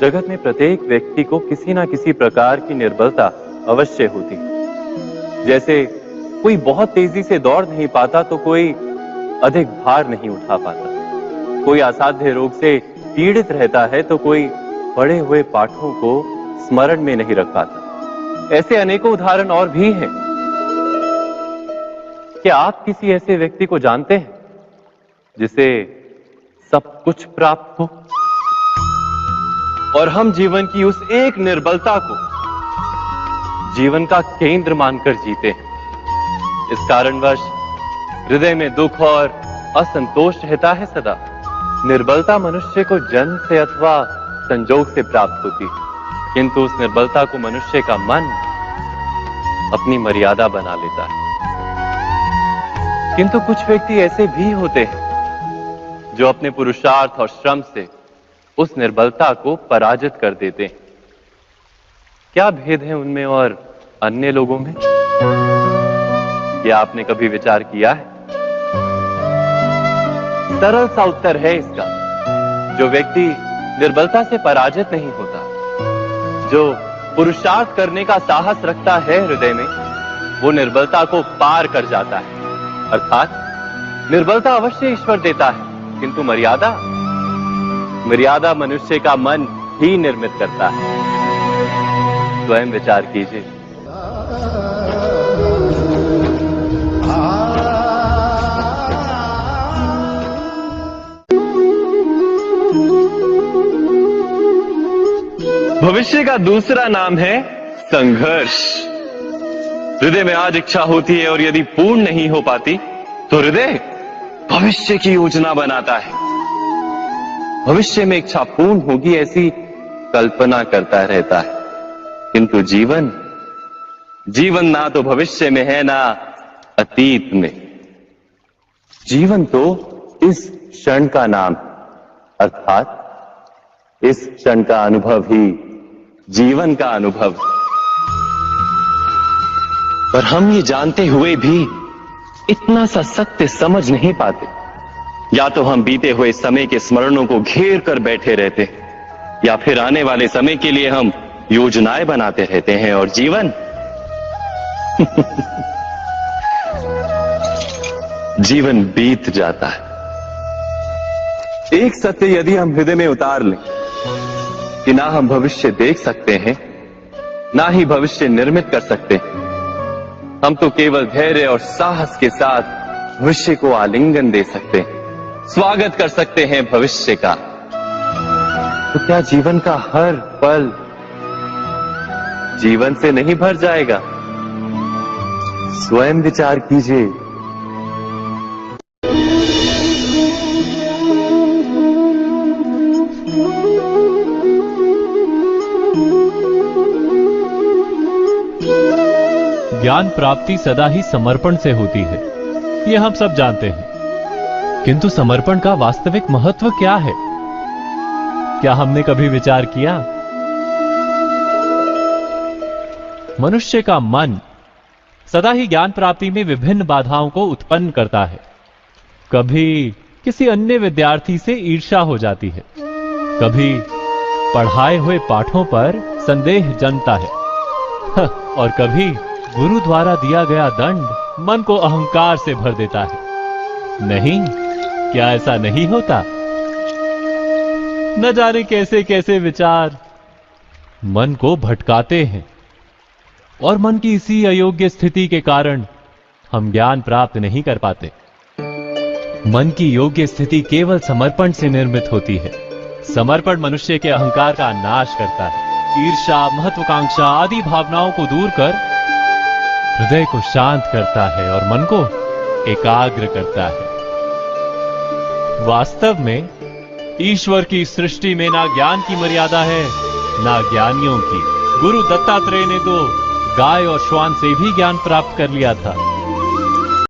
जगत में प्रत्येक व्यक्ति को किसी ना किसी प्रकार की निर्बलता अवश्य होती है। जैसे कोई बहुत तेजी से दौड़ नहीं पाता तो कोई अधिक भार नहीं उठा पाता, कोई असाध्य रोग से पीड़ित रहता है तो कोई पढ़े हुए पाठों को स्मरण में नहीं रख पाता। ऐसे अनेकों उदाहरण और भी हैं। क्या आप किसी ऐसे व्यक्ति को जानते हैं जिसे सब कुछ प्राप्त हो और हम जीवन की उस एक निर्बलता को जीवन का केंद्र मानकर जीते हैं? इस कारणवश हृदय में दुख और असंतोष रहता है सदा। निर्बलता मनुष्य को जन्म से अथवा संजोग से प्राप्त होती है, किंतु उस निर्बलता को मनुष्य का मन अपनी मर्यादा बना लेता है। किंतु कुछ व्यक्ति ऐसे भी होते हैं जो अपने पुरुषार्थ और श्रम से उस निर्बलता को पराजित कर देते हैं। क्या भेद है उनमें और अन्य लोगों में? क्या आपने कभी विचार किया है? सरल सा उत्तर है इसका। जो व्यक्ति निर्बलता से पराजित नहीं होता, जो पुरुषार्थ करने का साहस रखता है हृदय में, वो निर्बलता को पार कर जाता है। अर्थात निर्बलता अवश्य ईश्वर देता है, किंतु मर्यादा मनुष्य का मन ही निर्मित करता है। स्वयं विचार कीजिए। भविष्य का दूसरा नाम है संघर्ष। हृदय में आज इच्छा होती है और यदि पूर्ण नहीं हो पाती तो हृदय भविष्य की योजना बनाता है। भविष्य में इच्छा पूर्ण होगी ऐसी कल्पना करता रहता है, किंतु जीवन ना तो भविष्य में है ना अतीत में। जीवन तो इस क्षण का नाम, अर्थात इस क्षण का अनुभव ही जीवन का अनुभव। पर हम ये जानते हुए भी इतना सा सत्य समझ नहीं पाते। या तो हम बीते हुए समय के स्मरणों को घेर कर बैठे रहते हैं, या फिर आने वाले समय के लिए हम योजनाएं बनाते रहते हैं और जीवन जीवन बीत जाता है। एक सत्य यदि हम हृदय में उतार लें कि ना हम भविष्य देख सकते हैं, ना ही भविष्य निर्मित कर सकते हैं, हम तो केवल धैर्य और साहस के साथ भविष्य को आलिंगन दे सकते हैं, स्वागत कर सकते हैं भविष्य का। तो क्या जीवन का हर पल जीवन से नहीं भर जाएगा? स्वयं विचार कीजिए। ज्ञान प्राप्ति सदा ही समर्पण से होती है, यह हम सब जानते हैं। किंतु समर्पण का वास्तविक महत्व क्या है? क्या हमने कभी विचार किया? मनुष्य का मन सदा ही ज्ञान प्राप्ति में विभिन्न बाधाओं को उत्पन्न करता है। कभी किसी अन्य विद्यार्थी से ईर्ष्या हो जाती है, कभी पढ़ाए हुए पाठों पर संदेह जन्मता है और कभी गुरु द्वारा दिया गया दंड मन को अहंकार से भर देता है। नहीं, क्या ऐसा नहीं होता? न जाने कैसे कैसे विचार मन को भटकाते हैं और मन की इसी अयोग्य स्थिति के कारण हम ज्ञान प्राप्त नहीं कर पाते। मन की योग्य स्थिति केवल समर्पण से निर्मित होती है। समर्पण मनुष्य के अहंकार का नाश करता है, ईर्ष्या, महत्वाकांक्षा आदि भावनाओं को दूर कर हृदय को शांत करता है और मन को एकाग्र करता है। वास्तव में ईश्वर की सृष्टि में ना ज्ञान की मर्यादा है ना ज्ञानियों की। गुरु दत्तात्रेय ने तो गाय और श्वान से भी ज्ञान प्राप्त कर लिया था।